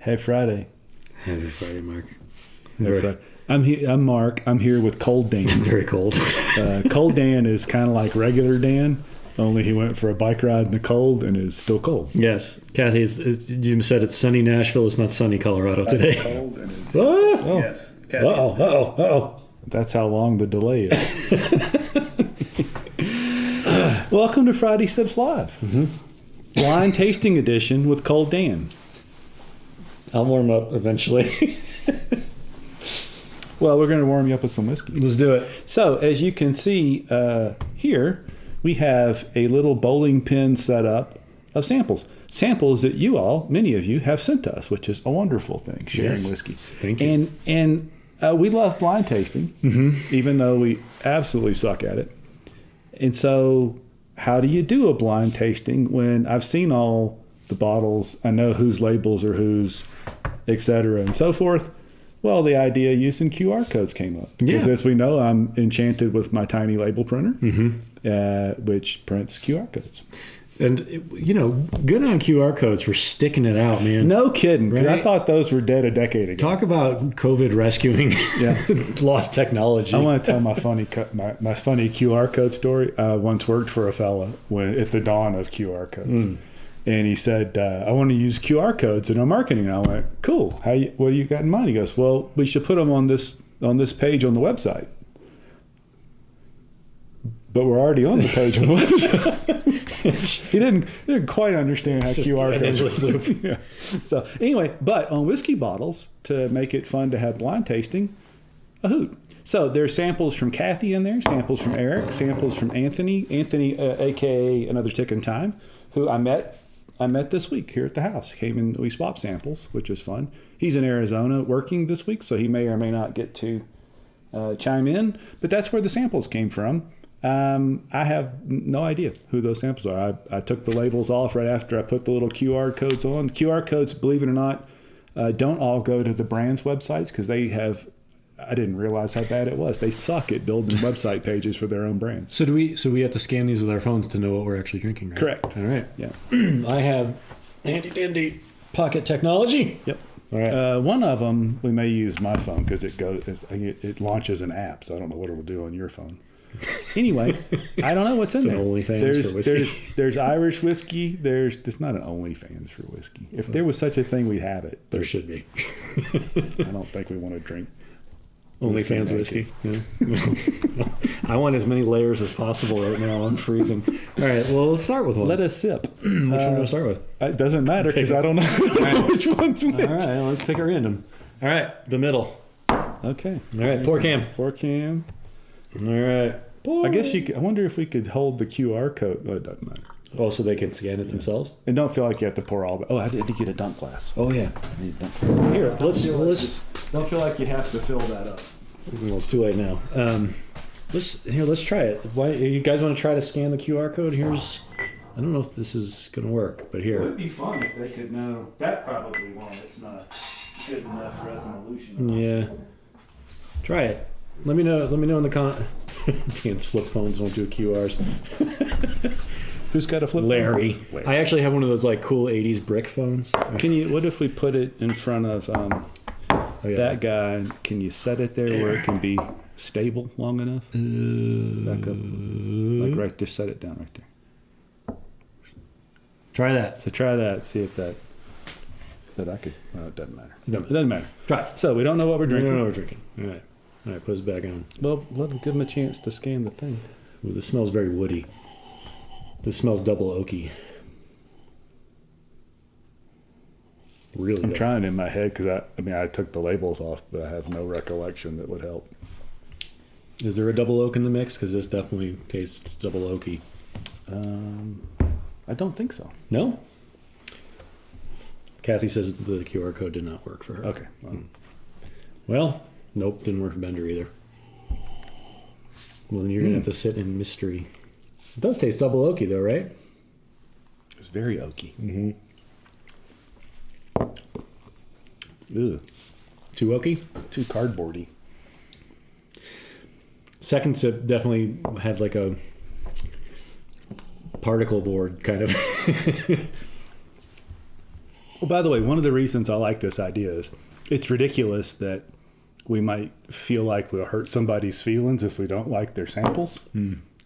Happy Friday. Happy Friday, Mark. I'm Mark. I'm here with Cold Dan. Very cold. Cold Dan is kind of like regular Dan, only he went for a bike ride in the cold and is still cold. Yes. Kathy, you said it's sunny Nashville. It's not sunny Colorado today. Cold and is... Oh. Yes. Uh-oh. That's how long the delay is. Welcome to Friday Sips Live. Mm-hmm. Blind tasting edition with Cold Dan. I'll warm up eventually. Well, we're going to warm you up with some whiskey. Let's do it. So, as you can see here, we have a little bowling pin set up of samples. Samples that you all, many of you, have sent to us, which is a wonderful thing, sharing whiskey. Thank you. And we love blind tasting, even though we absolutely suck at it. And so, how do you do a blind tasting when I've seen all the bottles, I know whose labels are whose, et cetera, and so forth? Well, the idea of using QR codes came up. Yeah. Because as we know, I'm enchanted with my tiny label printer, which prints QR codes. And, good on QR codes for sticking it out, man. No kidding. Right? I thought those were dead a decade ago. Talk about COVID rescuing lost technology. I want to tell my funny QR code story. I once worked for a fella at the dawn of QR codes. And he said, I want to use QR codes in our marketing. And I went, cool. What do you got in mind? He goes, well, we should put them on this page on the website. But we're already on the page on the website. He didn't quite understand how QR codes loop. Yeah. So anyway, but on whiskey bottles, to make it fun to have blind tasting, a hoot. So there's samples from Kathy in there, samples from Eric, samples from Anthony, a.k.a. Another Tick in Time, who I met this week here at the house. Came in, we swapped samples, which was fun. He's in Arizona working this week, so he may or may not get to chime in. But that's where the samples came from. I have no idea who those samples are. I took the labels off right after I put the little QR codes on. The QR codes, believe it or not, don't all go to the brand's websites because they have... I didn't realize how bad it was. They suck at building website pages for their own brands. So we have to scan these with our phones to know what we're actually drinking, right? Correct. All right. Yeah. I have handy-dandy pocket technology. Yep. All right. One of them, we may use my phone because it launches an app, so I don't know what it'll do on your phone. Anyway, I don't know what's in there. OnlyFans for whiskey. There's Irish whiskey. There's not an OnlyFans for whiskey. If there was such a thing, we'd have it. There should be. I don't think we want to drink OnlyFans whiskey. Yeah. I want as many layers as possible right now. I'm freezing. All right. Well, let's start with one. Let us sip. Which one do I start with? It doesn't matter because I don't know which one's which. All right. Let's pick a random. All right. The middle. Okay. All right. Pour cam. Pour cam. All right. Pour. I guess I wonder if we could hold the QR code. Oh, it doesn't matter. Oh, so they can scan it themselves? And don't feel like you have to pour all. I had to get a dunk glass. Oh yeah. Here, let's. Don't feel like you have to fill that up. Well, it's too late now. Let's try it. Why you guys want to try to scan the QR code? I don't know if this is going to work, but here. It would be fun if they could know. That probably won't. It's not good enough resolution. Yeah. Try it. Let me know in the Dan's flip phones won't do QRs. Who's got a flip Larry. phone? I actually have one of those like cool 80s brick phones. What if we put it in front of that guy? Can you set it there where it can be stable long enough? Back up. Like right there, set it down right there. Try that. So try that, see if that I could, it doesn't matter. It doesn't matter. Try it. So we don't know what we're drinking. We don't know what we're drinking. All right, put us back on. Well, give him a chance to scan the thing. Ooh, this smells very woody. This smells double oaky. Really I'm trying in my head because I took the labels off, but I have no recollection that would help. Is there a double oak in the mix? Because this definitely tastes double oaky. I don't think so. No? Kathy says the QR code did not work for her. Okay. Well, nope, didn't work for Bender either. Well, then you're going to have to sit in mystery. It does taste double oaky, though, right? It's very oaky. Mm-hmm. Ugh. Too oaky? Too cardboardy. Second sip definitely had like a particle board kind of. Well, by the way, one of the reasons I like this idea is it's ridiculous that we might feel like we'll hurt somebody's feelings if we don't like their samples.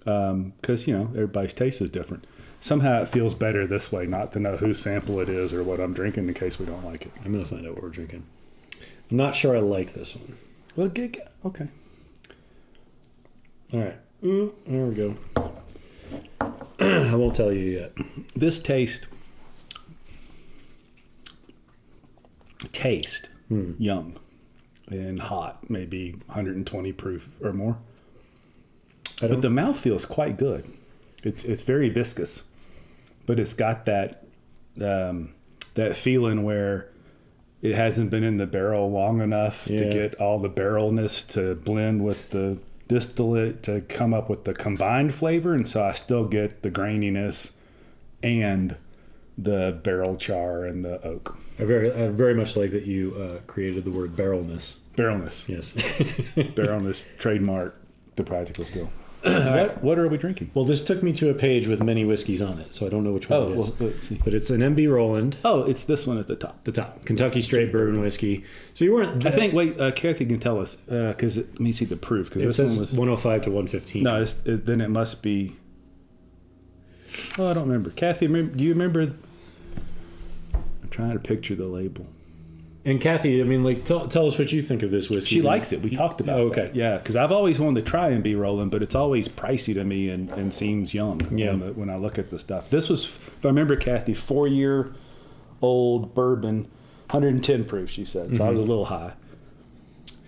Because, everybody's taste is different. Somehow it feels better this way, not to know whose sample it is or what I'm drinking in case we don't like it. I'm going to find out what we're drinking. I'm not sure I like this one. Well, okay. All right. There we go. I won't tell you yet. This tastes young and hot, maybe 120 proof or more. But the mouth feels quite good. It's very viscous, but it's got that feeling where it hasn't been in the barrel long enough to get all the barrelness to blend with the distillate to come up with the combined flavor, and so I still get the graininess and the barrel char and the oak. I very much like that you created the word barrelness. Barrelness. Yes. Barrelness, trademark, the practical still. What are we drinking? Well, this took me to a page with many whiskeys on it, so I don't know which one it is. Well, let's see. But it's an MB Roland. Oh, it's this one at the top. The top. Kentucky Straight Bourbon Whiskey. So you weren't... I think, Kathy can tell us, because let me see the proof. Because it this says one was 105 to 115. No, then it must be... Oh, I don't remember. Kathy, do you remember... I'm trying to picture the label. And Kathy, tell us what you think of this whiskey. She likes it. We talked about it. Okay. Yeah, because I've always wanted to try and be Roland, but it's always pricey to me and seems young when I look at the stuff. This was, if I remember, Kathy, 4-year-old bourbon, 110 proof, she said. So I was a little high.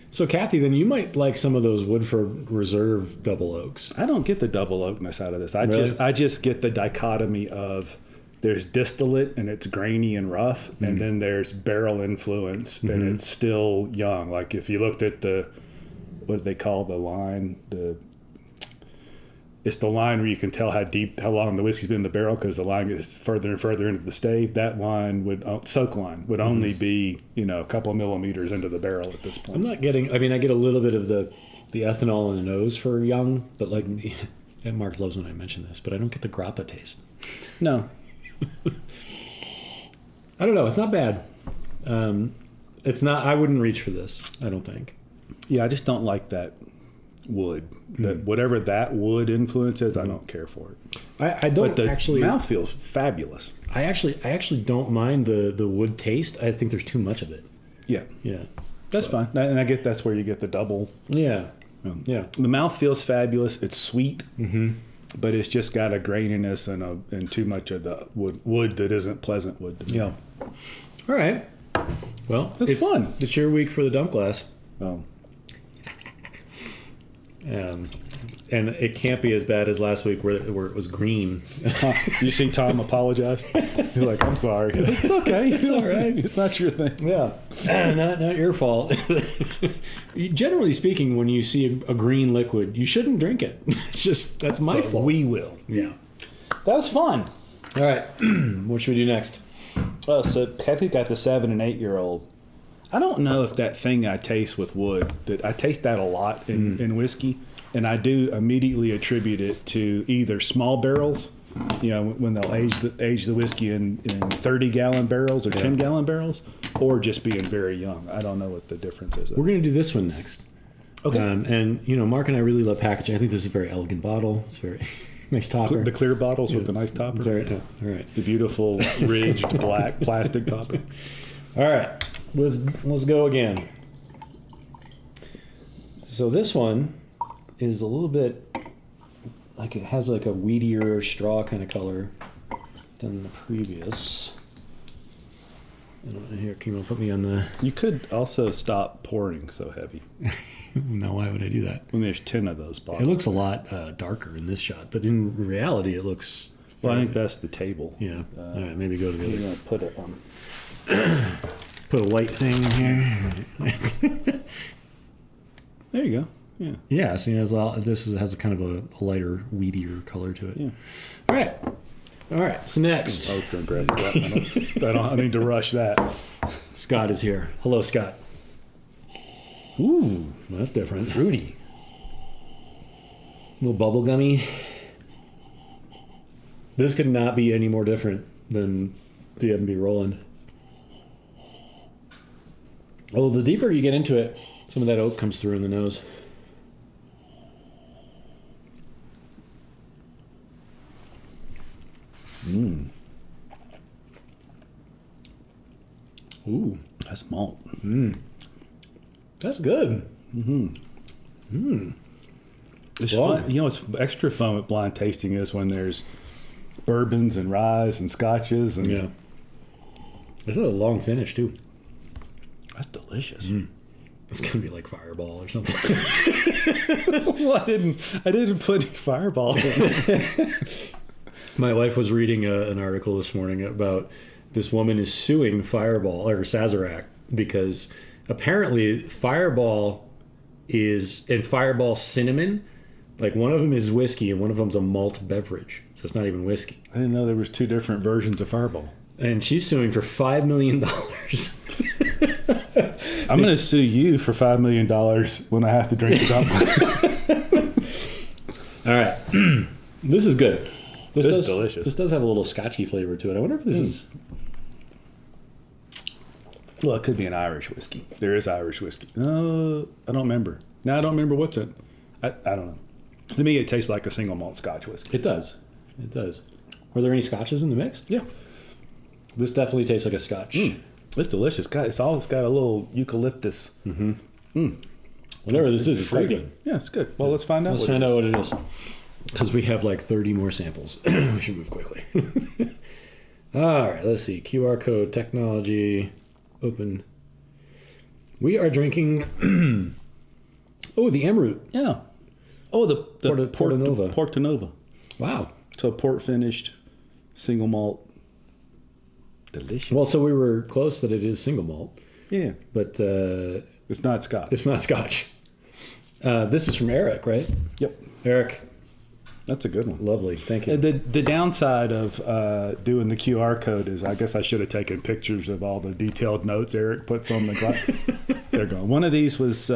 So, Kathy, then you might like some of those Woodford Reserve double oaks. I don't get the double oakness out of this. Really? I just get the dichotomy of... There's distillate and it's grainy and rough, and then there's barrel influence and it's still young. Like if you looked at what do they call the line? It's the line where you can tell how long the whiskey's been in the barrel because the line gets further and further into the stave. That line soak line would only be a couple of millimeters into the barrel at this point. I'm not getting. I get a little bit of the ethanol in the nose for young, but and Mark loves when I mention this, but I don't get the grappa taste. No. I don't know. It's not bad. It's not. I wouldn't reach for this. I don't think. Yeah, I just don't like that wood. That whatever that wood influence is, I don't care for it. I don't. But the actually, mouth feels fabulous. I actually don't mind the wood taste. I think there's too much of it. Yeah. Yeah. That's fine, and I get that's where you get the double. Yeah. Yeah. The mouth feels fabulous. It's sweet. But it's just got a graininess and too much of the wood that isn't pleasant wood to me. Yeah. All right. Well, it's fun. It's your week for the dump glass. Oh. And it can't be as bad as last week where it was green. You see Tom apologized? You're like, I'm sorry. It's okay. It's all right. It's not your thing. Yeah. Not your fault. Generally speaking, when you see a green liquid, you shouldn't drink it. That's my fault. We will. Yeah. That was fun. All right. What should we do next? So Kathy got the 7 and 8-year-old. I don't know if that thing I taste with wood, that I taste that a lot in whiskey, and I do immediately attribute it to either small barrels, when they'll age the whiskey in 30-gallon barrels or 10-gallon barrels, or just being very young. I don't know what the difference is. We're going to do this one next. Okay. And Mark and I really love packaging. I think this is a very elegant bottle. It's very nice topper. The clear bottles with the nice topper. All right. The beautiful ridged black plastic topper. All right. Let's go again. So this one is a little bit like it has like a weedier straw kind of color than the previous. And here, can you put me on the... You could also stop pouring so heavy. No, why would I do that? When there's 10 of those bottles. It looks a lot darker in this shot, but in reality it looks... Well, I think that's the table. Yeah. All right, maybe go to the other. You're going to put it on... Put a white thing in here. There you go. Yeah. Yeah. So this has a kind of a lighter, weedier color to it. Yeah. All right. So next, I was going to grab that. I need to rush that. Scott is here. Hello, Scott. Ooh, that's different. Fruity. A little bubblegummy. This could not be any more different than the MB Roland. Well, the deeper you get into it, some of that oak comes through in the nose. Ooh, that's malt. That's good. It's fun. You know, it's extra fun with blind tasting is when there's bourbons and ryes and scotches. And yeah. This is a long finish, too. That's delicious. It's going to be like Fireball or something. Well, I didn't put any Fireball in. My wife was reading an article this morning about this woman is suing Fireball or Sazerac because apparently Fireball is, and Fireball Cinnamon, like one of them is whiskey and one of them's a malt beverage. So it's not even whiskey. I didn't know there was 2 different versions of Fireball. And she's suing for $5 million. I'm going to sue you for $5 million when I have to drink the dump. All right. This is good. This is delicious. This does have a little scotchy flavor to it. I wonder if this is... Well, it could be an Irish whiskey. There is Irish whiskey. I don't remember. No, I don't remember what's in. I don't know. To me, it tastes like a single malt Scotch whiskey. It does. It does. Were there any Scotches in the mix? Yeah. This definitely tastes like a Scotch. It's delicious. It's got a little eucalyptus. Whatever this is, it's quite good. Yeah, it's good. Well, let's find out. Let's find out what it is. Because we have like 30 more samples. We should move quickly. All right, let's see. QR code, technology, open. We are drinking... the Emerald. Yeah. Oh, the Porto Nova. Porto Nova. Wow. So port finished, single malt. Delicious. Well, so we were close that it is single malt. Yeah. But it's not Scotch. It's not Scotch. This is from Eric, right? Yep. Eric. That's a good one. Lovely. Thank you. The downside of doing the QR code is I guess I should have taken pictures of all the detailed notes Eric puts on the glass. They're gone. One of these was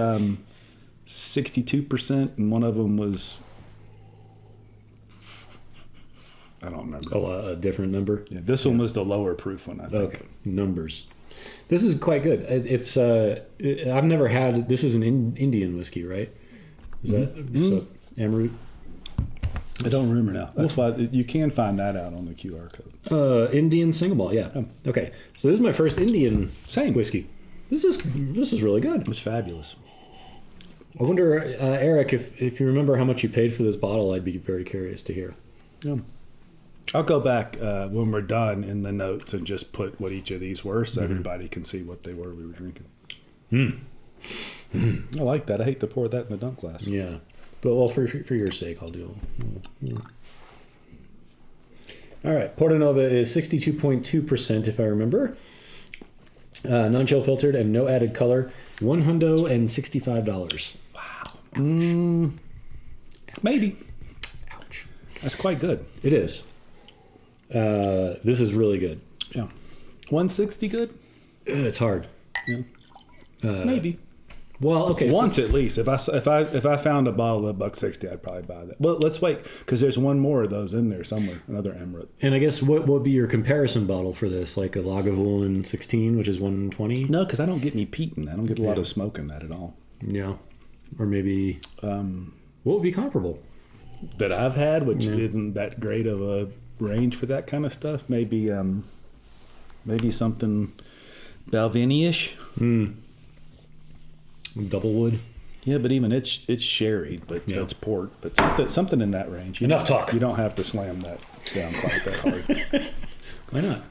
62% and one of them was... I don't remember. Oh, a different number? Yeah, this one was the lower proof one, I think. Okay, numbers. This is quite good. It's I've never had... This is an Indian whiskey, right? Is that... So, Emerald? I don't remember now. That's why you can find that out on the QR code. Indian single malt, yeah. Okay, so this is my first Indian whiskey. This is really good. It's fabulous. I wonder, Eric, if you remember how much you paid for this bottle, I'd be very curious to hear. Yeah. I'll go back when we're done in the notes and just put what each of these were so everybody can see what they were we were drinking. I like that. I hate to pour that in the dunk glass. Yeah. But, well, for your sake, I'll do it. All right. Porto Nova is 62.2%, if I remember. Non-chill filtered and no added color. $165. Wow. Maybe. Ouch. That's quite good. It is. This is really good. Yeah. 160 good? It's hard. Yeah. Maybe. Well, okay. Once at least. If I found a bottle of $160, I'd probably buy that. Well, let's wait because there's one more of those in there somewhere. Another Emerald. And I guess what would be your comparison bottle for this? Like a Lagavulin 16, which is 120? No, because I don't get any peat in that. I don't get a lot of smoke in that at all. Yeah. Or maybe what would be comparable? That I've had, which isn't that great of a range for that kind of stuff. Maybe something Balvenie-ish. Double wood. Yeah, but even it's sherry, but it's port. But something in that range. Enough talk. You don't have to slam that down quite that hard. Why not?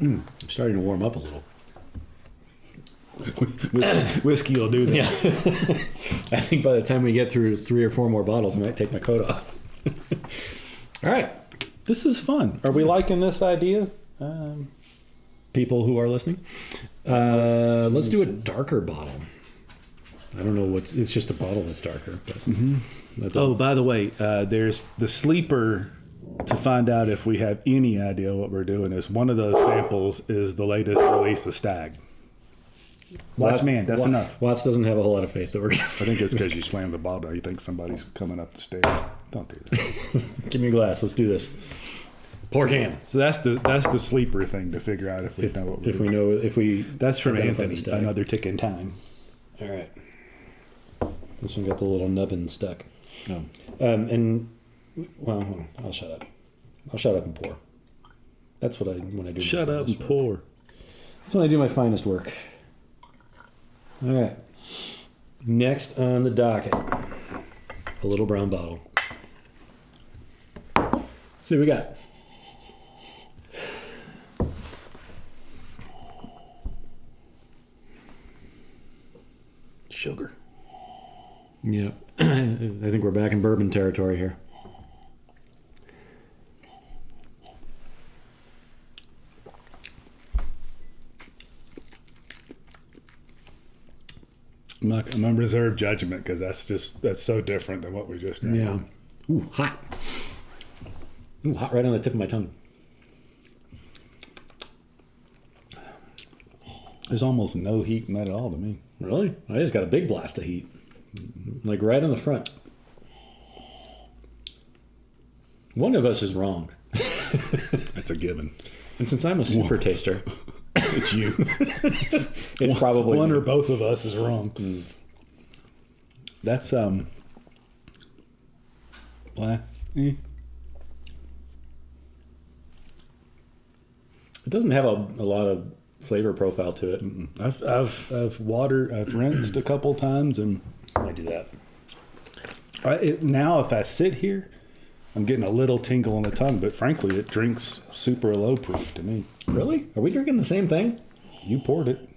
I'm starting to warm up a little. Whiskey will do that. Yeah. I think by the time we get through 3 or 4 more bottles, I might take my coat off. All right. This is fun. Are we liking this idea? People who are listening? Let's do a darker bottle. I don't know it's just a bottle that's darker. But oh, by the way, there's the sleeper to find out if we have any idea what we're doing is one of those samples is the latest release of Stag. That's enough. Watts doesn't have a whole lot of faith that we're I think it's because you slammed the bottle down. You think somebody's coming up the stairs. Don't do that. Give me a glass. Let's do this. Pork ham. So that's the sleeper thing to figure out if we know what we That's from identify Anthony. the stag. Another tick in time. All right. This one got the little nubbin stuck. No. Well, I'll shut up. I'll shut up and pour. That's what when I do. Shut up and pour. That's when I do my finest work. All right. Next on the docket, a little brown bottle. Let's see what we got. Sugar. Yeah, I think we're back in bourbon territory here. I'm gonna reserve judgment because that's so different than what we just drank. Yeah. Ooh, hot. Ooh, hot right on the tip of my tongue. There's almost no heat in that at all to me. Really? I just got a big blast of heat. Like right on the front. One of us is wrong. That's a given. And since I'm a super taster, It's you. it's probably one me. or both of us is wrong. That's It doesn't have a lot of flavor profile to it. I've rinsed a couple times, and I do that. now if I sit here, I'm getting a little tingle on the tongue. But frankly, it drinks super low proof to me. Really? Are we drinking the same thing? You poured it.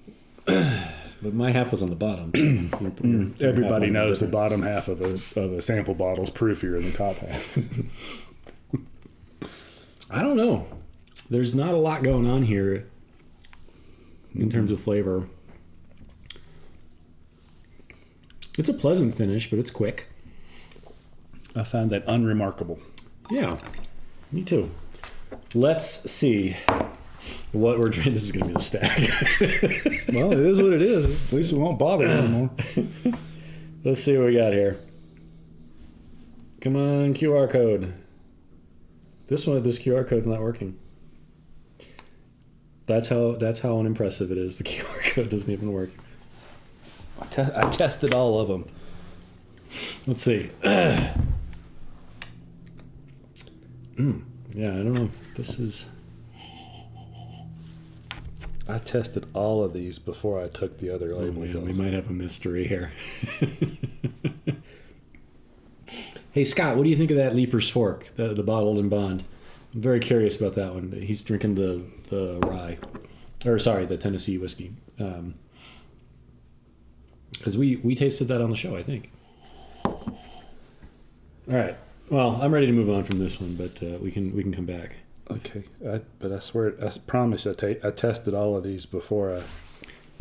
But my half was on the bottom. Your Everybody half knows the different. bottom half of a sample bottle is proofier than the top half. I don't know. There's not a lot going on here in terms of flavor. It's a pleasant finish, but it's quick. I found that unremarkable. Yeah, me too. Let's see what we're drinking. This is going to be the stag. Well, it is what it is. At least we won't bother anymore. Let's see what we got here. Come on, QR code. This QR code's not working. That's how unimpressive it is. The QR code doesn't even work. I tested all of them. Let's see. Yeah, I don't know. This is... I tested all of these before I took the other labels off. We might have a mystery here. Hey, Scott, what do you think of that Leaper's Fork, the bottled and bond? I'm very curious about that one. He's drinking the rye. Or, sorry, the Tennessee whiskey. Because we tasted that on the show, I think. All right. Well, I'm ready to move on from this one, but we can come back. Okay, but I swear, I promise I tested all of these before I...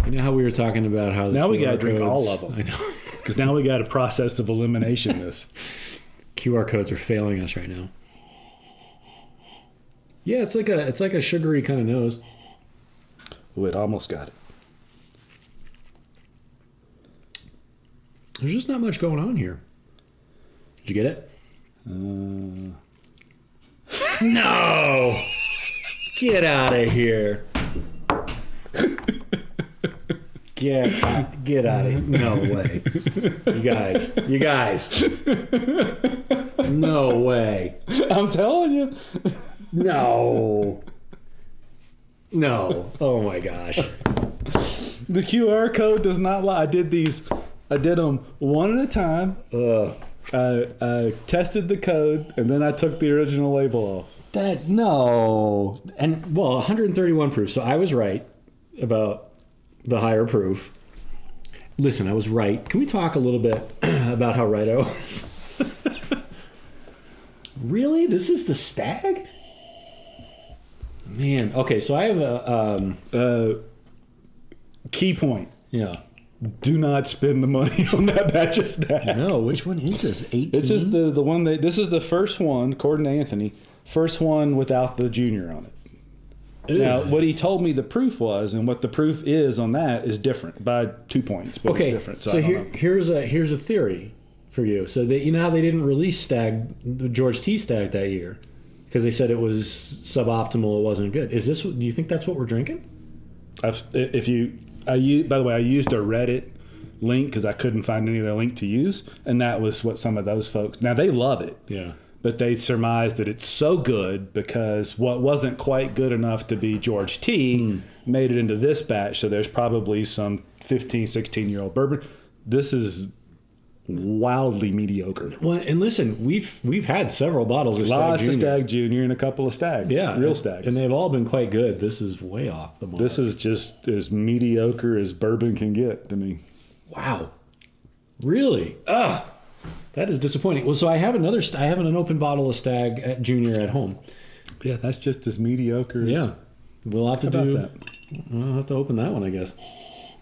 You know how we were talking about how... Now we got to drink all of them. I know. Because now we got a process of elimination this. QR codes are failing us right now. Yeah, it's like a sugary kind of nose. Oh, it almost got it. There's just not much going on here. Did you get it? No! Get out of here. Get out of here. No way. You guys. No way. I'm telling you. No. Oh my gosh. The QR code does not lie. I did them one at a time. I tested the code, and then I took the original label off. No. And, well, 131 proof, so I was right about the higher proof. Listen, I was right. Can we talk a little bit about how right I was? Really? This is the stag? Man. Okay, so I have a... Key point. Yeah. Do not spend the money on that batch of stag. No, which one is this? 18? This is the one this is the first one, according to Anthony, first one without the junior on it. Ew. Now, what he told me the proof was, and what the proof is on that is different by 2 points. But okay, it's different. So here's a theory for you. So that you know how they didn't release George T. Stag that year because they said it was suboptimal. It wasn't good. Is this? Do you think that's what we're drinking? By the way, I used a Reddit link because I couldn't find any other link to use, and that was what some of those folks. Now they love it, Yeah. but they surmised that it's so good because what wasn't quite good enough to be George T made it into this batch. So there's probably some 15, 16-year-old bourbon. This is wildly mediocre. Well, and listen, we've had several bottles of Stag Lots Junior. of Stag Junior and a couple of Stags. Yeah, real Stags. and they've all been quite good. This is way off the mark. This is just as mediocre as bourbon can get to me. Wow, really? That is disappointing. Well, so I have an open bottle of Stag Junior at home. Yeah, that's just as mediocre. Yeah, we'll have to How do. about I'll have to open that one, I guess.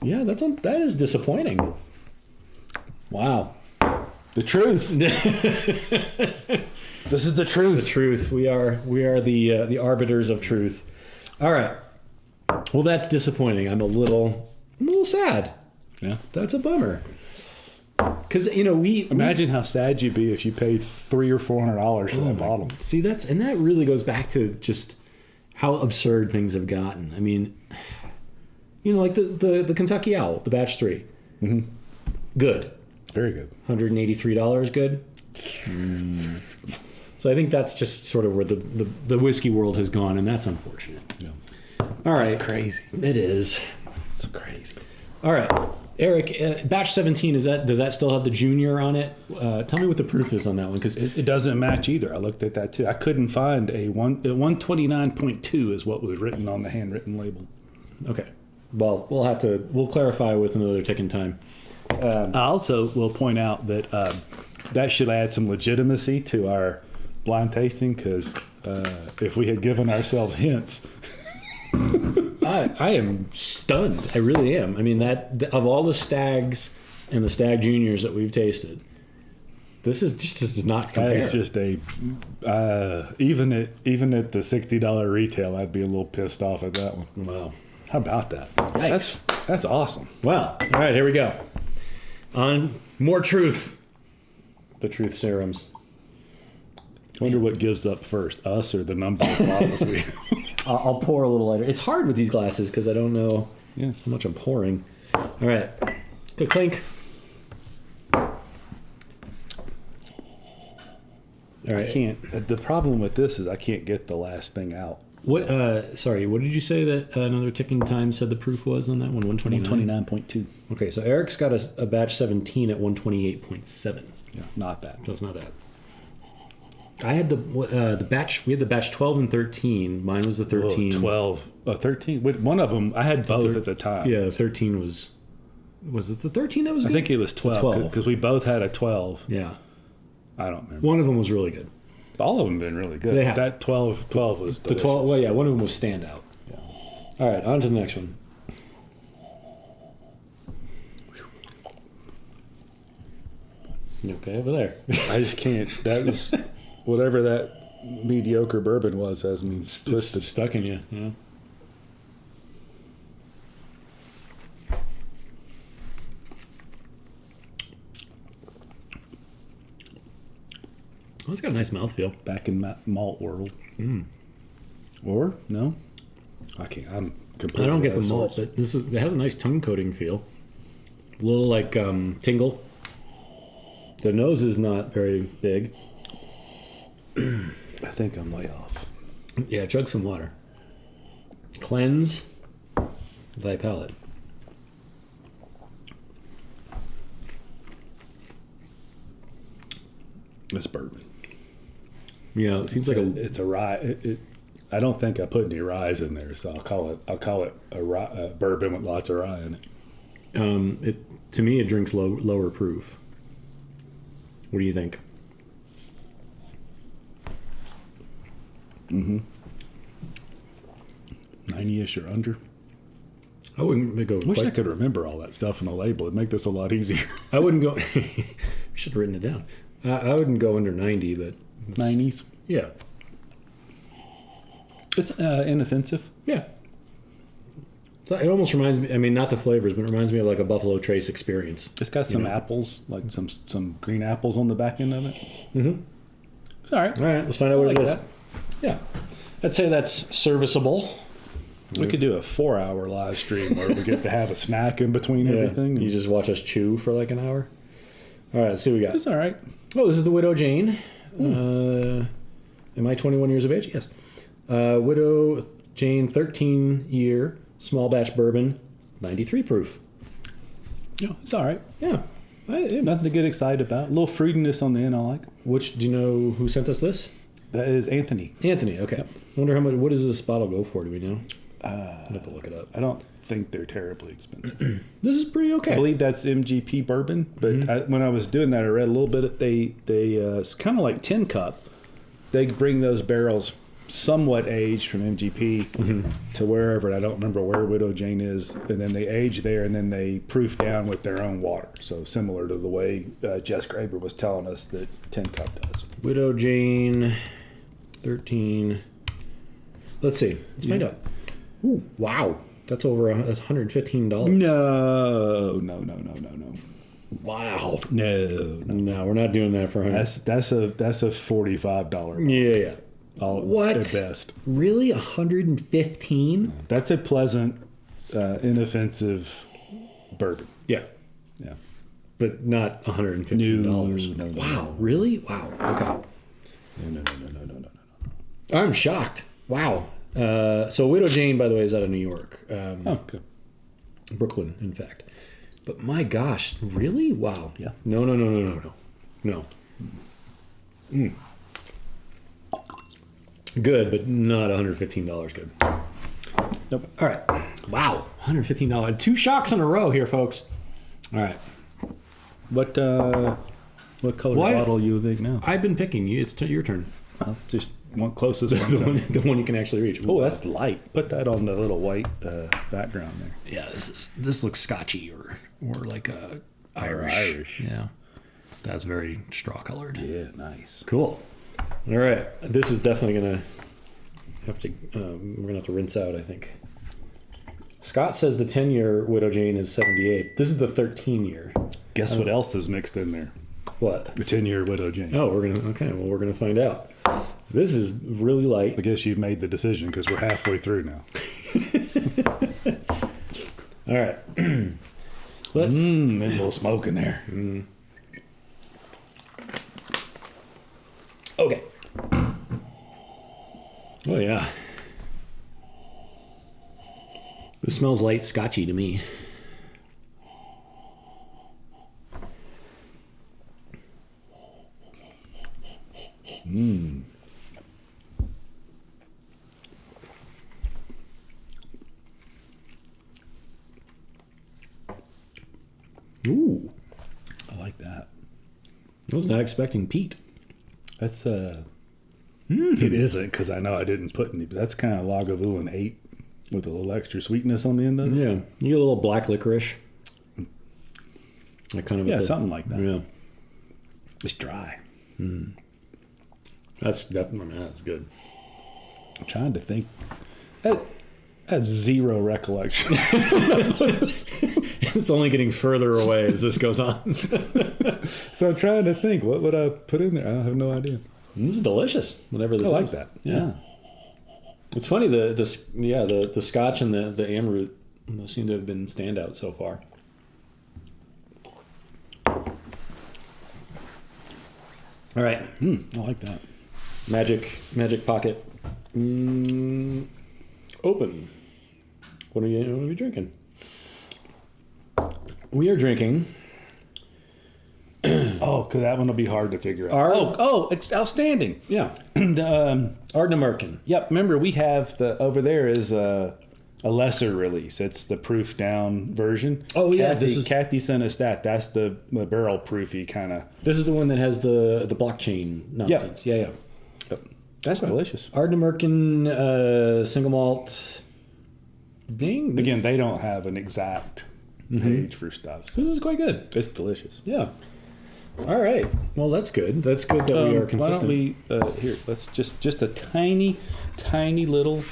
Yeah, that is disappointing. Wow. The truth. This is the truth. The truth. We are the arbiters of truth. All right. Well, that's disappointing. I'm a little sad. Yeah. That's a bummer. Because we imagine how sad you'd be if you paid $300 or $400 for that bottle. See, that really goes back to just how absurd things have gotten. I mean, like the Kentucky Owl, the Batch 3. Mm-hmm. Good. Very good. $183 good. So I think that's just sort of where the whiskey world has gone, and that's unfortunate. Yeah. All right. It's crazy. It is. It's crazy. All right. Eric, batch 17, does that still have the junior on it? Tell me what the proof is on that one, because it doesn't match either. I looked at that too. I couldn't find a 129.2 is what was written on the handwritten label. Okay. Well, we'll clarify with another ticking time. I also will point out that that should add some legitimacy to our blind tasting, because if we had given ourselves hints. I am stunned. I really am. I mean, that of all the Stags and the Stag Juniors that we've tasted, this just does not compare. It's just even at the $60 retail, I'd be a little pissed off at that one. Wow. How about that? Yikes. That's awesome. Well, all right, here we go. On more truth. The truth serums. Wonder what gives up first, us or the number of bottles we have. I'll pour a little lighter. It's hard with these glasses because I don't know how much I'm pouring. All right. Good clink. All right. I can't. The problem with this is I can't get the last thing out. What? Sorry. What did you say that another ticking time said the proof was on that one? 129? 129.2. Okay, so Eric's got a batch 17 at 128.7. Yeah, not that. So it's not that. I had the batch. We had the batch 12 and 13. Mine was the 13. 12. 13. One of them. I had both at the time. Yeah, the 13 was. Was it the 13 that was good? I think it was 12 because we both had a 12. Yeah. I don't remember. One of them was really good. All of them been really good. They have. That 12 was delicious. The 12. Well, yeah, one of them was standout. Yeah. All right, on to the next one. You okay over there? I just can't. That was whatever that mediocre bourbon was has me twisted. It's stuck in you. Yeah. Oh, it's got a nice mouthfeel. Back in malt world. Or no, I can't. I'm completely. I don't get the malt, but it has a nice tongue coating feel. A little like tingle. The nose is not very big. I think I'm way off. Yeah, chug some water. Cleanse thy palate. It's bourbon. Yeah, it seems like it's a rye. I don't think I put any rye in there, so I'll call it a bourbon with lots of rye in it. To me, it drinks lower proof. What do you think? 90-ish or under. I wouldn't go. Wish I could remember all that stuff on the label. It'd make this a lot easier. I wouldn't go. We should have written it down. I wouldn't go under 90, but 90s. Yeah. It's inoffensive. Yeah. So it almost reminds me. I mean, not the flavors, but it reminds me of like a Buffalo Trace experience. It's got some apples, like some green apples on the back end of it. Mm-hmm. It's all right. All right. Let's find out what it is. That. Yeah. I'd say that's serviceable. We could do a 4-hour live stream where we get to have a snack in between everything. You just watch us chew for like an hour. All right, let's see what we got. It's all right. Oh, this is the Widow Jane. Am I 21 years of age? Yes. Widow Jane, 13-year, small batch bourbon, 93 proof. Yeah, it's all right. Yeah. Nothing to get excited about. A little fruitiness on the end I like. Do you know who sent us this? That is Anthony. Anthony, okay. Yep. I wonder how much, what does this bottle go for, do we know? I'd have to look it up. I don't think they're terribly expensive. This is pretty okay. I believe that's MGP bourbon, but when I was doing that, I read a little bit. They it's kind of like Tin Cup. They bring those barrels somewhat aged from MGP to wherever. And I don't remember where Widow Jane is, and then they age there, and then they proof down with their own water. So similar to the way Jess Graber was telling us that Tin Cup does. Widow Jane, 13. Let's see. Let's find out. Ooh, wow. That's that's $115. No. Wow. No, we're not doing that for $100. That's a $45. Yeah. What? At best. Really? 115? That's a pleasant, inoffensive bourbon. Yeah. Yeah. But not $115. No. Wow. Really? Wow. Okay. No. I'm shocked. Wow. So Widow Jane, by the way, is out of New York. Okay. Brooklyn, in fact. But my gosh, really? Wow. Yeah. No. Good, but not $115 good. Nope. All right. Wow. $115. 2 shocks in a row here, folks. All right. What color bottle you think now? I've been picking you. It's your turn. Just one closest one. the one you can actually reach. Oh, that's light. Put that on the little white background there. Yeah, this looks Scotchy or like a Irish. Yeah. That's very straw colored. Yeah, nice. Cool. All right. This is definitely going to have to, we're going to have to rinse out, I think. Scott says the 10-year Widow Jane is 78. This is the 13-year. Guess what else is mixed in there? What? The 10-year Widow Jane. Oh, we're going to find out. This is really light. I guess you've made the decision because we're halfway through now. All right. Let's. There's a little smoke in there. Okay. Oh, yeah. This smells light Scotchy to me. Ooh. I like that. I was not expecting peat. That's it isn't because I know I didn't put any, but that's kind of Lagavulin 8 with a little extra sweetness on the end of it. Yeah. You get a little black licorice. Like kind of something like that. Yeah. It's dry. That's definitely, that's good. I'm trying to think. I have zero recollection. It's only getting further away as this goes on. So I'm trying to think. What would I put in there? I have no idea. This is delicious. Whatever this is. I like that. Yeah. It's funny the Scotch and the Amroot seem to have been standout so far. All right. I like that. Magic pocket. Open. What are we drinking? We are drinking. Oh, because that one will be hard to figure out. It's outstanding. Yeah. Ardnamurchan. Yep. Remember, we have over there is a lesser release. It's the proof down version. Oh, yeah. Kathy sent us that. That's the barrel proofy kind of. This is the one that has the blockchain nonsense. Yeah. Yep. That's delicious. Ardnamurchan single malt. Dang. Again, they don't have an exact page for stuff. So this is quite good. It's delicious. Yeah. All right. Well, that's good. That's good that we are consistent. Why don't we, here, let's just a tiny little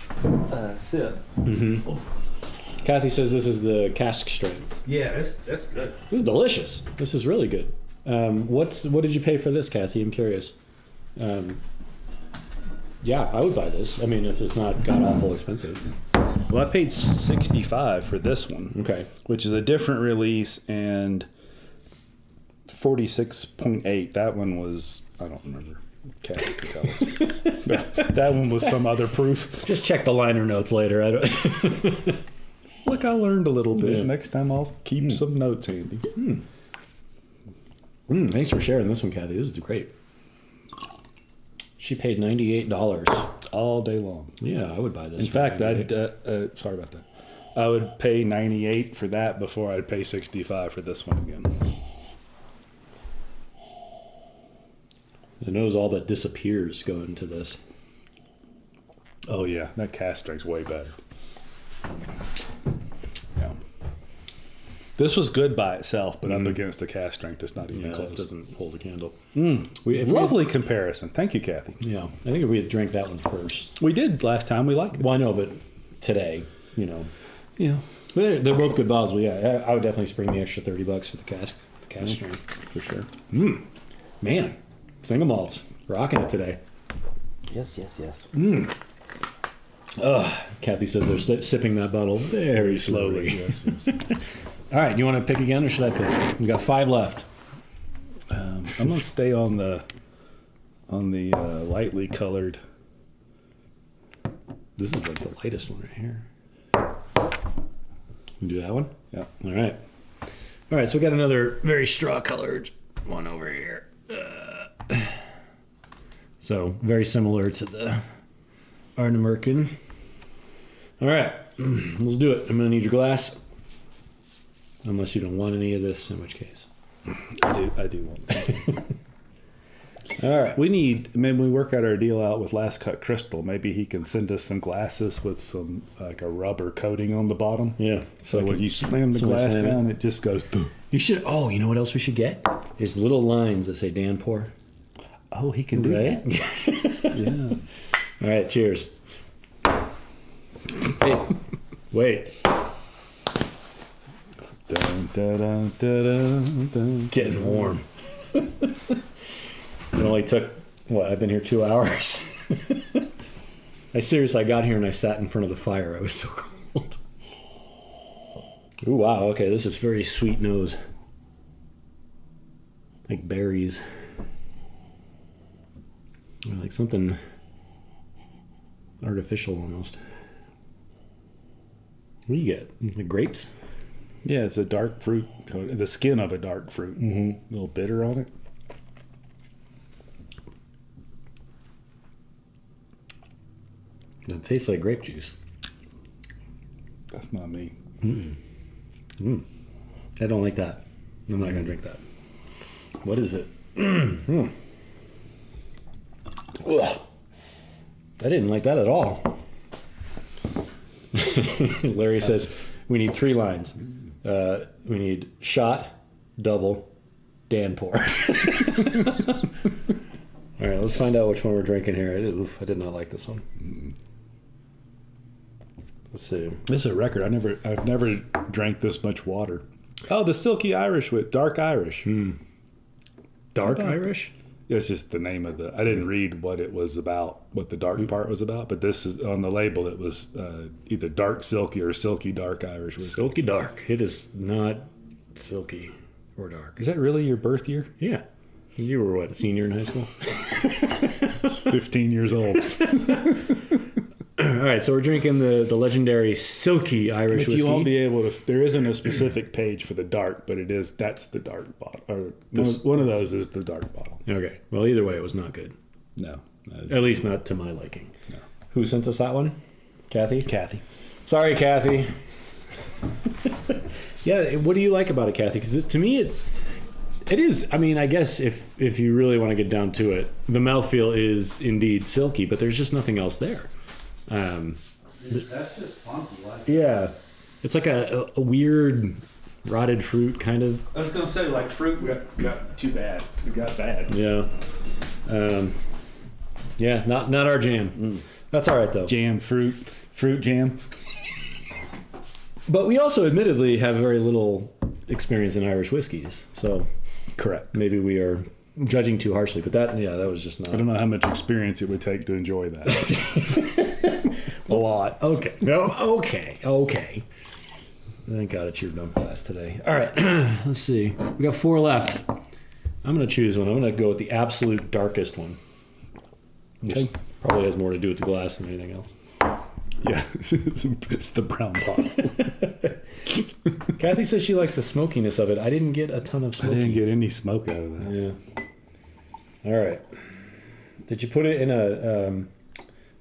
sip. Oh. Kathy says this is the cask strength. Yeah, that's good. This is delicious. This is really good. What did you pay for this, Kathy? I'm curious. You Yeah, I would buy this. I mean, if it's not god awful expensive. Well, I paid $65 for this one. Okay. Which is a different release, and 46.8. That one was, I don't remember. That one was some other proof. Just check the liner notes later. I don't. Look, I learned a little bit. Yeah. Next time I'll keep some notes handy. Thanks for sharing this one, Kathy. This is great. She paid $98 all day long. Yeah, I would buy this. In fact, I'd sorry about that. I would pay $98 for that before I'd pay $65 for this one again. The nose all but disappears going to this. Oh yeah, that cask strength's way better. Yeah. This was good by itself, but up against the cask strength, it's not even close. It doesn't hold a candle. Lovely comparison. Thank you, Kathy. Yeah, I think if we had drank that one first. We did last time. We liked it. Well, I know, but today, Yeah. They're both good bottles, but yeah, I would definitely spring the extra $30 for the cask strength, for sure. Man, single malts. Rocking it today. Yes. Kathy says they're sipping that bottle very slowly. Yes. All right, you want to pick again, or should I pick? We got 5 left. I'm gonna stay on the lightly colored. This is like the lightest one right here. You do that one? Yeah. All right. So we got another very straw colored one over here. So very similar to the Arnemerken. All right, let's do it. I'm gonna need your glass. Unless you don't want any of this, in which case. I do want some. All right. Maybe we work out our deal out with Last Cut Crystal. Maybe he can send us some glasses with some, like a rubber coating on the bottom. Yeah. So when you slam the glass down, it just goes. You should, you know what else we should get? Is little lines that say Dan Pour. Oh, he can do that. Yeah. All right, cheers. Hey, wait. Dun, dun, dun, dun, dun, getting warm. It only took, I've been here 2 hours. I got here and I sat in front of the fire. I was so cold. Ooh, wow, okay, this is very sweet nose. Like berries. Or like something artificial almost. What do you get? Like grapes? Yeah, it's a dark fruit. The skin of a dark fruit. A little bitter on it. It tastes like grape juice. That's not me. I don't like that. I'm not going to drink that. What is it? Ugh. I didn't like that at all. Larry says, we need 3 lines. We need shot, double, Dan Pour. All right, let's find out which one we're drinking here. I did not like this one. Let's see. This is a record. I've never drank this much water. Oh, the Silky Irish with Dark Irish. Dark Irish? It's just the name of I didn't read what it was about, what the dark part was about, but this is on the label. It was either dark silky or silky dark Irish whiskey. Silky dark. It is not silky or dark. Is that really your birth year? Yeah. You were what, a senior in high school? I was 15 years old. All right, so we're drinking the legendary Silky Irish whiskey. You won't be able to. There isn't a specific page for the dark, but that's the dark bottle. Or one of those is the dark bottle. Okay. Well, either way, it was not good. No. At least not to my liking. No. Who sent us that one? Kathy? Kathy. Sorry, Kathy. Yeah, what do you like about it, Kathy? Because to me, it is. I mean, I guess if you really want to get down to it, the mouthfeel is indeed silky, but there's just nothing else there. That's just funky. Yeah, it's like a weird rotted fruit kind of. I was gonna say like fruit got too bad. It got bad. Yeah, yeah, not our jam. That's all right though. Jam, fruit jam. But we also admittedly have very little experience in Irish whiskeys, so correct. Maybe we are judging too harshly, but that was just not. I don't know how much experience it would take to enjoy that. A lot. Okay. No. Okay. Thank God it's your dump class today. All right. Let's see. We got 4 left. I'm going to choose one. I'm going to go with the absolute darkest one. Which probably has more to do with the glass than anything else. Yeah, it's the brown bottle. Kathy says she likes the smokiness of it. I didn't get a ton of smoke. I didn't get any smoke out of that. Yeah. All right. Did you put it in a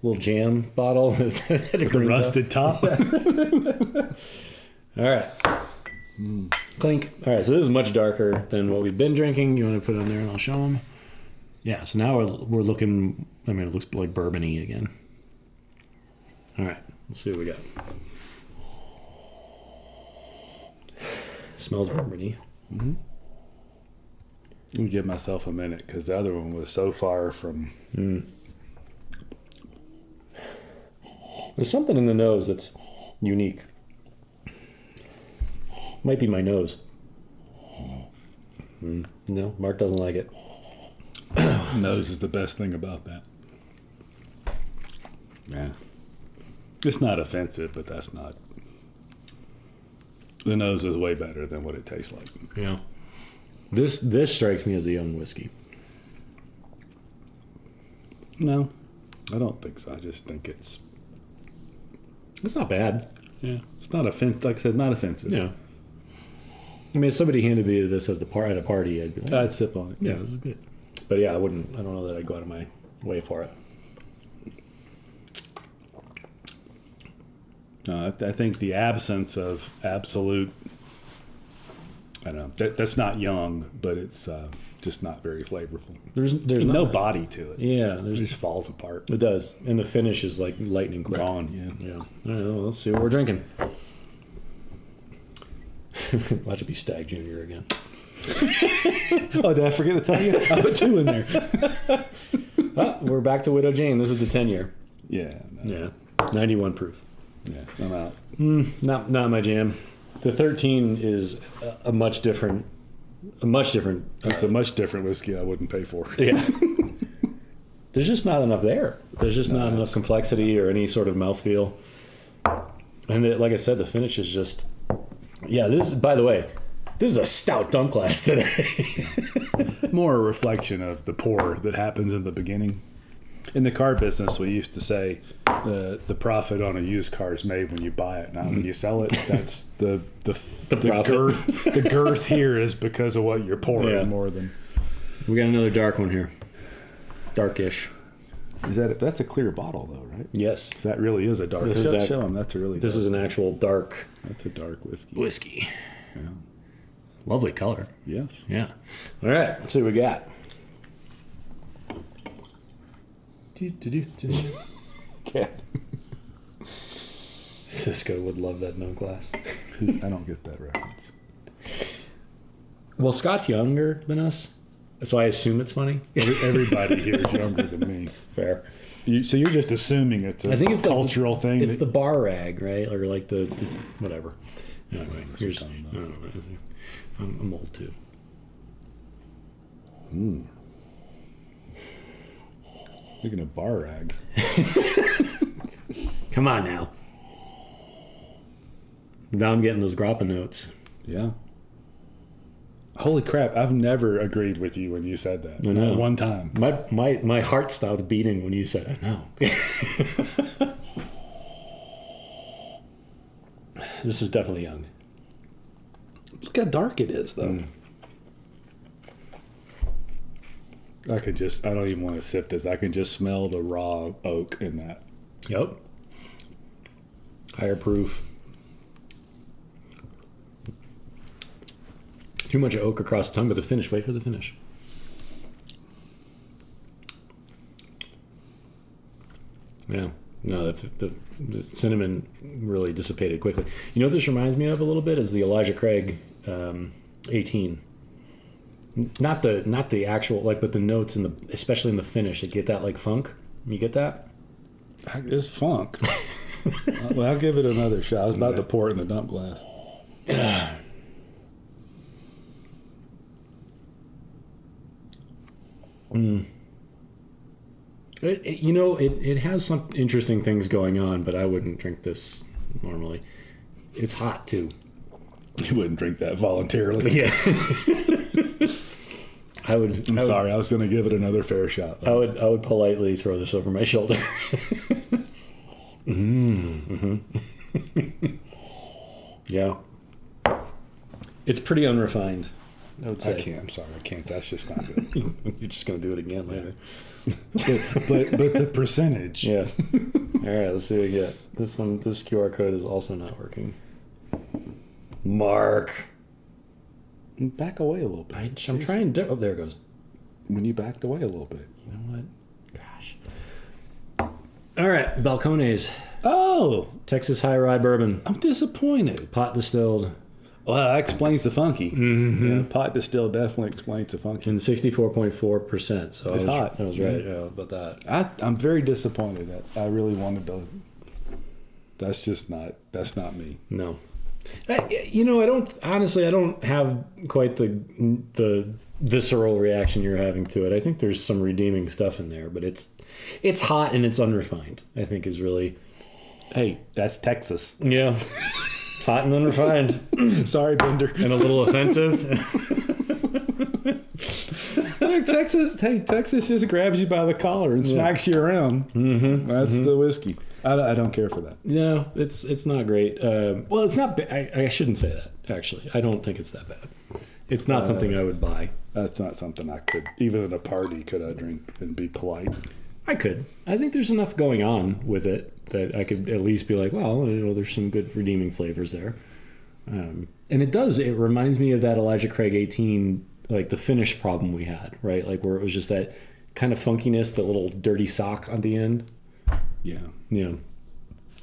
little jam bottle with a rusted top? All right. Clink. All right, so this is much darker than what we've been drinking. You want to put it on there and I'll show them? Yeah, so now we're looking, I mean, it looks like bourbon-y again. All right, let's see what we got. Smells bourbon-y. Mm-hmm. Let me give myself a minute because the other one was so far from... There's something in the nose that's unique. Might be my nose. No, Mark doesn't like it. Nose is the best thing about that. Yeah. It's not offensive, but that's not... The nose is way better than what it tastes like. Yeah. This strikes me as a young whiskey. No, I don't think so. I just think it's not bad. Yeah. It's not offensive. Like I said, not offensive. Yeah. I mean, if somebody handed me this at a party, I'd be like, I'd sip on it. Yeah, this is good. But yeah, I don't know that I'd go out of my way for it. No, I think the absence of absolute, I don't know, that's not young, but it's just not very flavorful. There's no body to it. Yeah. It just falls apart. It does. And the finish is like lightning quick. Gone, yeah. All right, well, let's see what we're drinking. Watch it be Stag Junior again. Oh, did I forget to tell you? I put 2 in there. We're back to Widow Jane. This is the 10-year. Yeah. No. Yeah. 91 proof. Yeah, I'm out. Not my jam. The 13 is a much different. It's a much different whiskey I wouldn't pay for. Yeah. There's just not enough there. There's just not enough complexity or any sort of mouthfeel. And like I said, the finish is just... Yeah, by the way, this is a stout dump glass today. More a reflection of the pour that happens in the beginning. In the car business, we used to say the profit on a used car is made when you buy it, not when you sell it. That's the girth. The girth here is because of what you're pouring more than. We got another dark one here. Darkish. That's a clear bottle though, right? Yes. That really is a dark. Show them. That's a really. This is an actual dark. That's a dark whiskey. Yeah. Lovely color. Yes. Yeah. All right. Let's see what we got. Cat. Cisco would love that dump glass. I don't get that reference. Well, Scott's younger than us, so I assume it's funny. Everybody here is younger than me. Fair. So you're just assuming it's a cultural thing. It's the bar rag, right? Or like the whatever. Anyway, here's. I'm old too. Speaking of bar rags. Come on now. Now I'm getting those grappa notes. Yeah. Holy crap, I've never agreed with you when you said that. I know. Not one time. My heart stopped beating when you said it. I know. This is definitely young. Look how dark it is, though. I don't even want to sip this. I can just smell the raw oak in that. Yep. Higher proof. Too much oak across the tongue, but the finish. Wait for the finish. Yeah. No, the cinnamon really dissipated quickly. You know what this reminds me of a little bit is the Elijah Craig 18. Not the actual but the notes especially in the finish, they get that like funk. You get that? It's funk. Well, I'll give it another shot. I was about to pour it in the dump glass. It has some interesting things going on, but I wouldn't drink this normally. It's hot too. You wouldn't drink that voluntarily. Yeah. I'm sorry. I was going to give it another fair shot. I would politely throw this over my shoulder. Yeah. It's pretty unrefined, I would say. I'm sorry. I can't. That's just not good. You're just going to do it again later. but the percentage. Yeah. All right, let's see what we get. This QR code is also not working. Mark. Back away a little bit. I'm trying to... Oh, there it goes. When you backed away a little bit. You know what? Gosh. All right, Balcones. Oh! Texas High Rye Bourbon. I'm disappointed. Pot distilled. Well, that explains the funky. Mm-hmm. Yeah, pot distilled definitely explains the funky. And 64.4%. So it's hot. I was right about that. I'm very disappointed that I really wanted to. That's not me. No. I don't have quite the visceral reaction you're having to it. I think there's some redeeming stuff in there, but it's hot and it's unrefined, I think is really. Hey, that's Texas. Yeah. Hot and unrefined. Sorry, Bender. And a little offensive. Texas just grabs you by the collar and smacks you around. Mm-hmm. That's the whiskey. I don't care for that. No, it's not great. Well, it's not. I shouldn't say that. Actually, I don't think it's that bad. It's not something I would buy. That's not something I could, even at a party, could I drink and be polite. I could. I think there's enough going on with it that I could at least be like, well, there's some good redeeming flavors there. And it reminds me of that Elijah Craig 18, like the finish problem we had, right? Like where it was just that kind of funkiness, that little dirty sock on the end. Yeah. Yeah.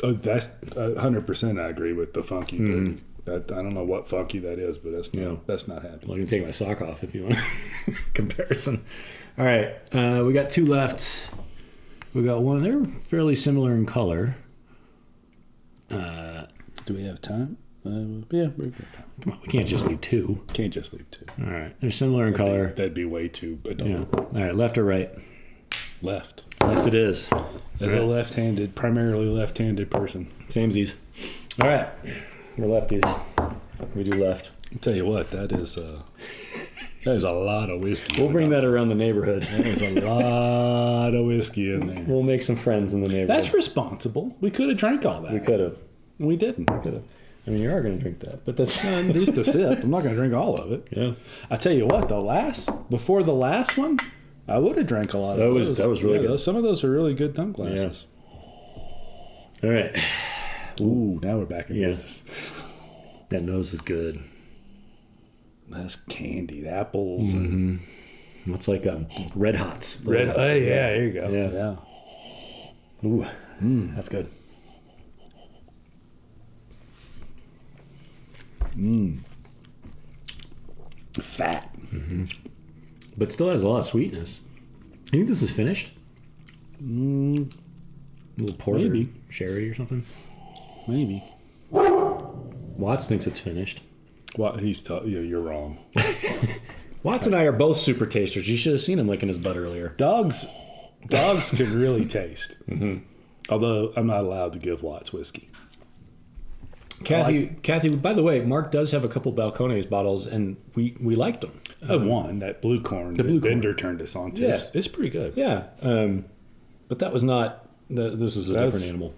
Oh, that's 100%. I agree with the funky. Mm-hmm. I don't know what funky that is, but that's not happening. Well, you can take my sock off if you want comparison. All right. We got two left. We got one. They're fairly similar in color. Do we have time? Yeah, we've got time. Come on, we can't just leave two. Can't just leave two. All right. They're similar in color. That'd be way too adult. Yeah. All right. Left or right? Left. Left it is. As a primarily left-handed person. Samesies. All right. We're lefties. We do left. I'll tell you what, that is a lot of whiskey. We'll bring that around the neighborhood. There's a lot of whiskey in there. We'll make some friends in the neighborhood. That's responsible. We could have drank all that. We could have. We didn't. We could have. I mean, you are going to drink that, but that's just a sip. I'm not going to drink all of it. Yeah. I tell you what, before the last one, I would have drank a lot of those. That was really good. Some of those are really good dunk glasses. Yeah. All right. Ooh, now we're back in business. That nose is good. That's candied apples. Mm-hmm. And what's like Red Hots? Yeah, there you go. Yeah. Ooh, that's good. Fat. Mm-hmm. But still has a lot of sweetness. You think this is finished? A little porter, maybe. Sherry or something? Maybe. Watts thinks it's finished. Well, you're wrong. Watts and I are both super tasters. You should have seen him licking his butt earlier. Dogs can really taste. Mm-hmm. Although I'm not allowed to give Watts whiskey. Kathy, by the way, Mark does have a couple Balcones bottles, and we liked them. One, that blue corn that Bender turned us on to. Yeah. It's pretty good. Yeah. But that was not... This is a different animal.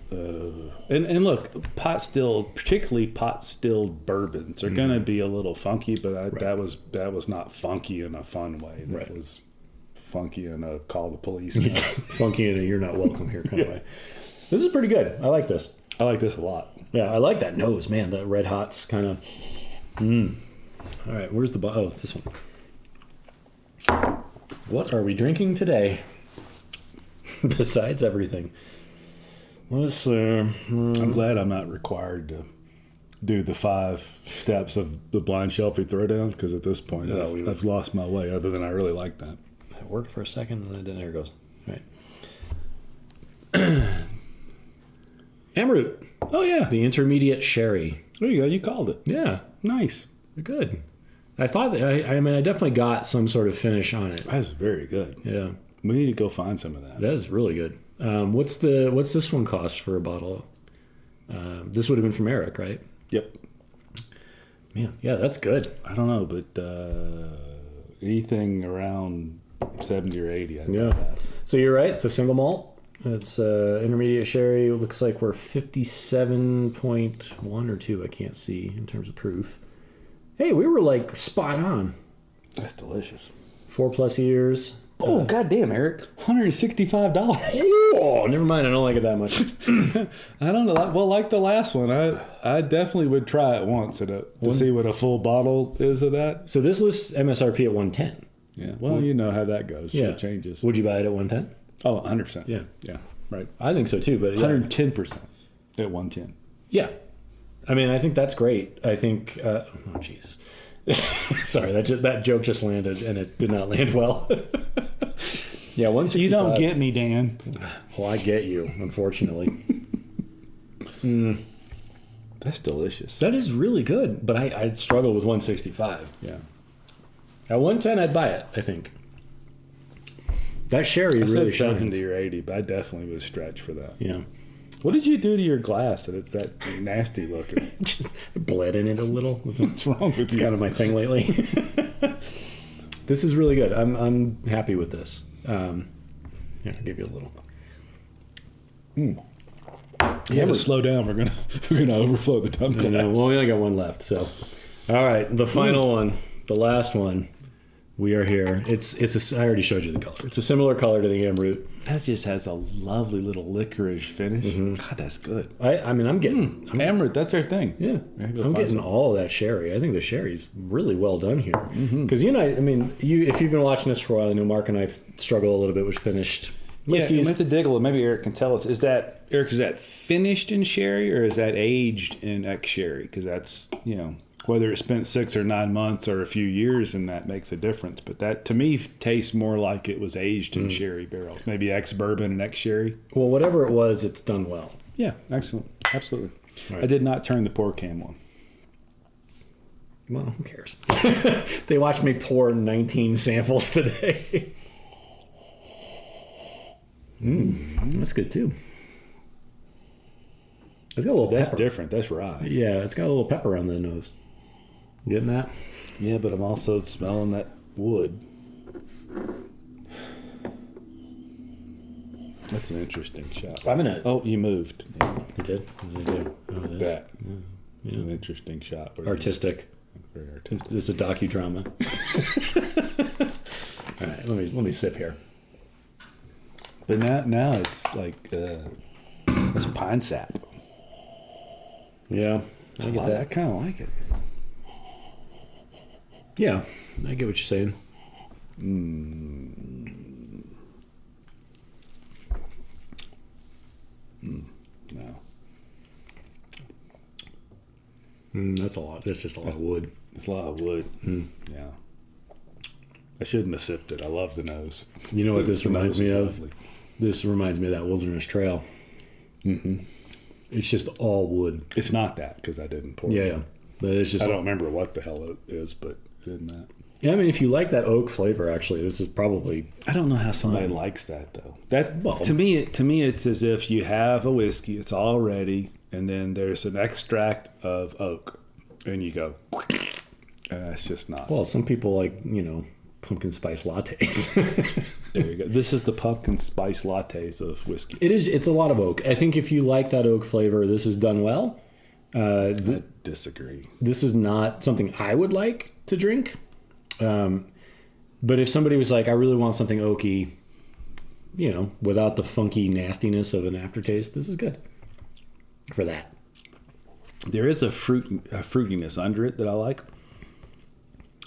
And look, particularly pot stilled bourbons are going to be a little funky, but that was not funky in a fun way. That was funky in a call the police. Funky in a you're not welcome here kind of way. This is pretty good. I like this. I like this a lot. Yeah, I like that nose, man. That Red Hots kind of. All right, where's the bottle? Oh, it's this one. What are we drinking today? Besides everything. I'm glad I'm not required to do the 5 steps of the blind shelf throwdown, because at this point I've lost my way, other than I really like that. It worked for a second, and then there it goes. All right. Amroot. Oh, yeah. The intermediate sherry. There you go. You called it. Yeah. Nice. Good. I thought that, I mean, I definitely got some sort of finish on it. That's very good. Yeah. We need to go find some of that. That is really good. What's this one cost for a bottle? This would have been from Eric, right? Yep. Man, yeah, that's good. I don't know, but anything around 70 or 80. Yeah. So you're right. It's a single malt. It's intermediate sherry. It looks like we're 57.1 or 2. I can't see in terms of proof. Hey, we were like spot on. That's delicious. 4+ years. Oh, goddamn, Eric. $165. Oh, never mind. I don't like it that much. I don't know. Well, like the last one, I definitely would try it once to see what a full bottle is of that. So this lists MSRP at 110. Yeah. Well, you know how that goes. Yeah. It changes. Would you buy it at 110? Oh, 100%. Yeah. Yeah. Right. I think so too, but 110% at 110. Yeah. I mean, I think that's great. I think, oh, Jesus. Sorry, that joke just landed and it did not land well. Yeah, 165. You don't get me, Dan. Well, I get you, unfortunately. That's delicious. That is really good, but I'd struggle with 165. Yeah. At 110, I'd buy it, I think. That sherry really shines. 70 or 80, but I definitely would stretch for that. Yeah. What did you do to your glass that it's that nasty looking? Just bled in it a little. What's wrong with It's you? kind of my thing lately. This is really good. I'm happy with this. Here, I'll give you a little. Yeah, but slow down. We're gonna overflow the tum glass. Well, we only got one left. So, all right, the final one, the last one. We are here. I already showed you the color. It's a similar color to the Amroot. That just has a lovely little licorice finish. God, that's good. I mean, I'm getting Amrit, that's our thing. Yeah, I'm getting all of that sherry. I think the sherry's really well done here. Because you and I mean, if you've been watching this for a while, I know Mark and I struggle a little bit with finished whiskeys. Yeah, I meant to dig a little. Maybe Eric can tell us. Is that finished in sherry or is that aged in X sherry? Because that's, whether it spent 6 or 9 months or a few years, and that makes a difference. But that, to me, tastes more like it was aged in sherry barrels. Maybe X bourbon and X sherry. Well, whatever it was, it's done well. Yeah, excellent. Absolutely. Right. I did not turn the pour cam on. Well, who cares? They watched me pour 19 samples today. That's good, too. It's got a little That's pepper. different. That's rye. Yeah, it's got a little pepper on the nose. Getting that? Yeah, but I'm also smelling that wood. That's an interesting shot. I'm gonna. Oh, you moved. You did? What did I do? Oh, this. That. Yeah. An interesting shot. Artistic. Very artistic. This is a docudrama. All right, let me sip here. But now it's like that's pine sap. Yeah, I get that. I kind of like it. Yeah, I get what you're saying. No. That's a lot. That's just a lot of wood. It's a lot of wood. Yeah. I shouldn't have sipped it. I love the nose. You know what this reminds me of? Lovely. This reminds me of that Wilderness Trail. It's just all wood. It's not that because I didn't pour it. Yeah. But it's just. I don't remember what the hell it is, but isn't that? Yeah, I mean, if you like that oak flavor, actually, this is probably. I don't know how somebody likes that though. That Well- to me, it's as if you have a whiskey, it's all ready, and then there's an extract of oak, and you go, and that's just not. Well, some people like pumpkin spice lattes. There you go. This is the pumpkin spice lattes of whiskey. It's a lot of oak. I think if you like that oak flavor, this is done well. I disagree. This is not something I would like to drink. But if somebody was like, I really want something oaky, without the funky nastiness of an aftertaste, this is good for that. There is a fruitiness under it that I like.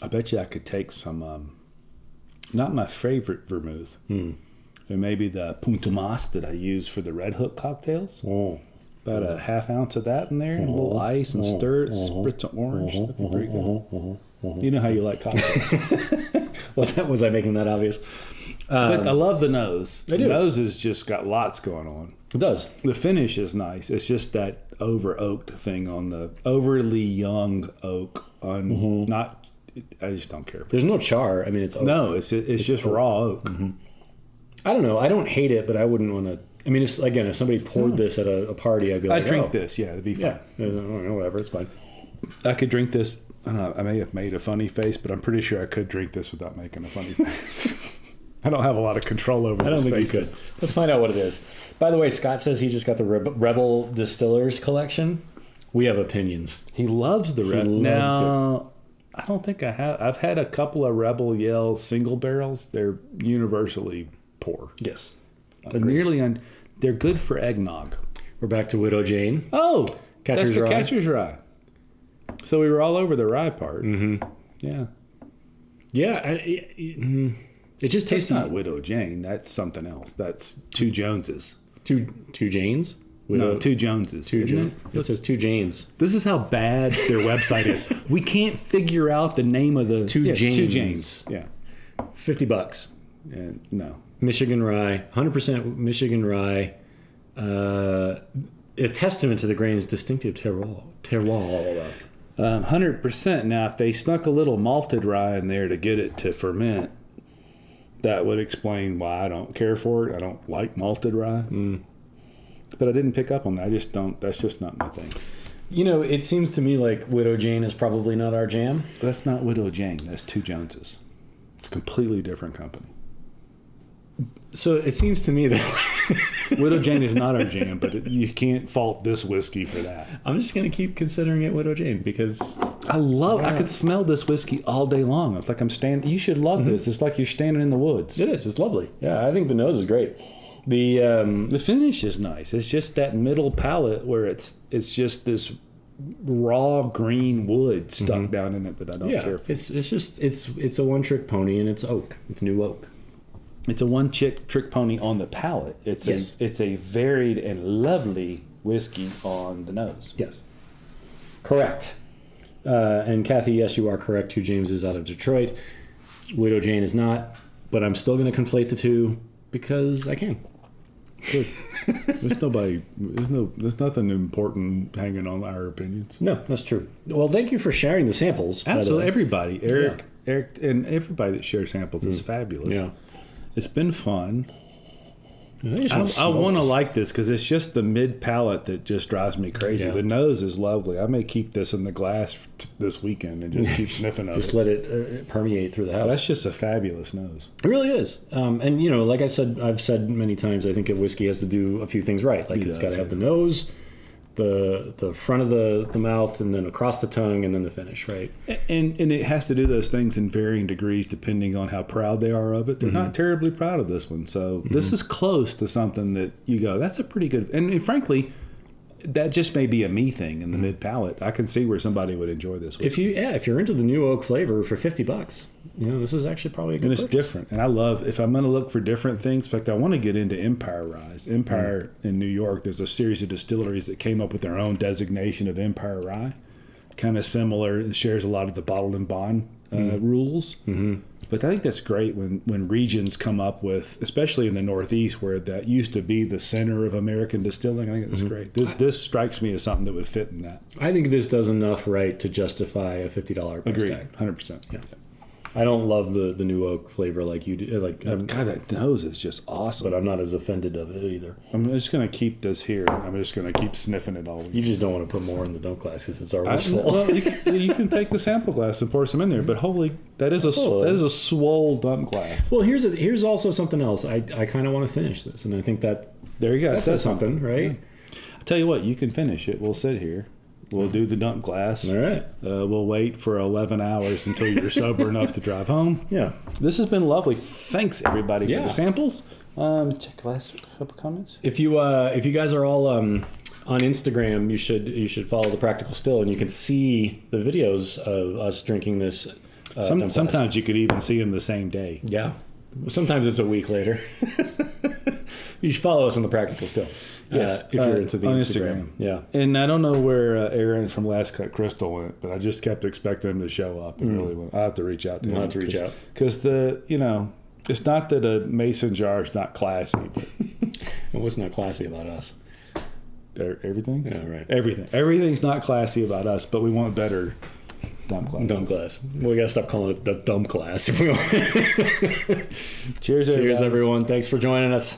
I bet you I could take some, not my favorite vermouth, and maybe the Punta Mas that I use for the Red Hook cocktails. Oh. About a half ounce of that in there, and a little ice, and stir it, spritz of orange. That'd be pretty good. You know how you like cocktails. Was I making that obvious? But I love the nose. I do. The nose has just got lots going on. It does. The finish is nice. It's just that over oaked thing on the overly young oak on not I just don't care. There's no char. I mean, it's oak. No, it's just oak. Raw oak. Mm-hmm. I don't know. I don't hate it, but I wouldn't want to. I mean, if somebody poured this at a party, I'd be like, I'd drink this. Yeah, it'd be fine. Yeah, whatever. It's fine. I could drink this. I don't know. I may have made a funny face, but I'm pretty sure I could drink this without making a funny face. I don't have a lot of control over this. I don't think you could. Let's find out what it is. By the way, Scott says he just got the Rebel Distillers collection. We have opinions. He loves the Rebel. Now, I don't think I have. I've had a couple of Rebel Yell single barrels. They're universally poor. Yes. They're they're good for eggnog. We're back to Widow Jane. Oh, Catcher's Rye. Catcher's Rye. So we were all over the rye part. Mm-hmm. Yeah. Yeah. It just tastes not Widow Jane. That's something else. That's Two Joneses. Two Janes? No, Two Joneses. It says Two Janes. This is how bad their website is. We can't figure out the name of the Two Janes. Two Janes. Yeah. $50. No. Michigan rye, 100% Michigan rye. A testament to the grain's distinctive terroir. 100%. Now, if they snuck a little malted rye in there to get it to ferment, that would explain why I don't care for it. I don't like malted rye. But I didn't pick up on that. I just don't. That's just not my thing. You know, it seems to me like Widow Jane is probably not our jam. That's not Widow Jane. That's Two Joneses. It's a completely different company. So it seems to me that Widow Jane is not our jam, but you can't fault this whiskey for that. I'm just going to keep considering it Widow Jane because I could smell this whiskey all day long. It's like I'm standing. You should love this. It's like you're standing in the woods. It is. It's lovely. Yeah, I think the nose is great. The finish is nice. It's just that middle palate where it's just this raw green wood stuck down in it that I don't care for. It's a one-trick pony and it's oak. It's new oak. It's a one-trick pony on the palate. It's a varied and lovely whiskey on the nose. Yes. Correct. And Kathy, yes, you are correct. Two James is out of Detroit. Widow Jane is not, but I'm still going to conflate the two because I can. Good. There's nothing important hanging on our opinions. No, that's true. Well, thank you for sharing the samples. Absolutely. Everybody. Eric, and everybody that shares samples is fabulous. Yeah. It's been fun. I want to like this because it's just the mid palate that just drives me crazy. Yeah. The nose is lovely. I may keep this in the glass this weekend and just keep sniffing of it. Just let it permeate through the house. That's just a fabulous nose. It really is. And you know, like I've said many times, I think a whiskey has to do a few things right. Like it's got to have the nose, the front of the mouth, and then across the tongue, and then the finish, right? And it has to do those things in varying degrees depending on how proud they are of it. They're not terribly proud of this one, so this is close to something that you go, that's a pretty good. And frankly, that just may be a me thing in the mid palate. I can see where somebody would enjoy this whiskey. If you're into the new oak flavor for $50, you know, this is actually probably a good. And it's different. And I love, if I'm going to look for different things, in fact, I want to get into Empire Rye. Empire in New York, there's a series of distilleries that came up with their own designation of Empire Rye. Kind of similar, it shares a lot of the bottled and bond rules. But I think that's great when regions come up with, especially in the Northeast, where that used to be the center of American distilling. I think that's great. This strikes me as something that would fit in that. I think this does enough right to justify a $50 price tag. 100%. Yeah. I don't love the new oak flavor like you do. God, that nose is just awesome. But I'm not as offended of it either. I'm just going to keep this here. I'm just going to keep sniffing it all. You just don't want to put more in the dump glass because it's already full. Well, you can take the sample glass and pour some in there. But that is a swole dump glass. Well, here's also something else. I kind of want to finish this, and I think that there you go. That says something, right? Yeah. I'll tell you what. You can finish it. We'll sit here. We'll do the dump glass. All right. We'll wait for 11 hours until you're sober enough to drive home. Yeah. This has been lovely. Thanks, everybody, for the samples. Check last couple comments. If you guys are all on Instagram, you should follow the Practical Still, and you can see the videos of us drinking this. Sometimes you could even see them the same day. Yeah. Sometimes it's a week later. You should follow us on the Practical Still. Yes, if you're into the Instagram. Yeah. And I don't know where Aaron from Last Cut Crystal went, but I just kept expecting him to show up. And really went. I'll have to reach out to him. I'll have to reach out. Because it's not that a mason jar is not classy. But what's not classy about us? Everything? Yeah, right. Everything. Everything's not classy about us, but we want better Dump class. Dump class. We got to stop calling it the dump class. Cheers, everybody. Cheers, everyone. Thanks for joining us.